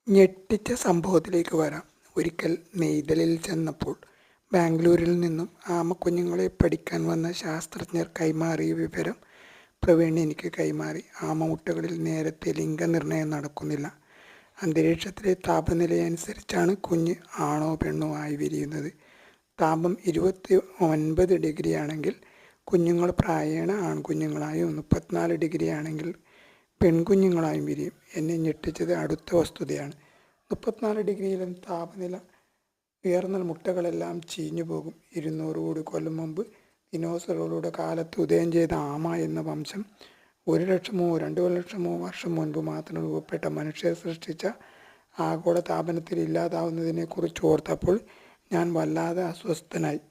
ഞെട്ടിച്ച സംഭവത്തിലേക്ക് വരാം. ഒരിക്കൽ നെയ്തലിൽ ചെന്നപ്പോൾ ബാംഗ്ലൂരിൽ നിന്നും ആമക്കുഞ്ഞുങ്ങളെ പഠിക്കാൻ വന്ന ശാസ്ത്രജ്ഞർ കൈമാറിയ വിവരം പ്രവീൺ എനിക്ക് കൈമാറി. ആമമുട്ടകളിൽ നേരത്തെ ലിംഗനിർണയം നടക്കുന്നില്ല. അന്തരീക്ഷത്തിലെ താപനിലയനുസരിച്ചാണ് കുഞ്ഞ് ആണോ പെണ്ണോ ആയി വിരിയുന്നത്. താപം 29 ഡിഗ്രി ആണെങ്കിൽ കുഞ്ഞുങ്ങൾ പ്രായേണ ആൺകുഞ്ഞുങ്ങളായും 34 ഡിഗ്രി ആണെങ്കിൽ പെൺകുഞ്ഞുങ്ങളായും വിരിയും. എന്നെ ഞെട്ടിച്ചത് അടുത്ത വസ്തുതയാണ്. 34 ഡിഗ്രിയിലും താപനില ഉയർന്നാൽ മുട്ടകളെല്ലാം ചീഞ്ഞു പോകും. 200 കോടി കൊല്ലം മുമ്പ് ദിനോസറുകളുടെ കാലത്ത് ഉദയം ചെയ്ത ആമ എന്ന വംശം 1 ലക്ഷമോ 2 ലക്ഷമോ വർഷം മുൻപ് മാത്രം രൂപപ്പെട്ട മനുഷ്യർ സൃഷ്ടിച്ച ആഗോള താപനത്തിൽ ഇല്ലാതാവുന്നതിനെക്കുറിച്ച് ഓർത്തപ്പോൾ ഞാൻ വല്ലാതെ അസ്വസ്ഥനായി.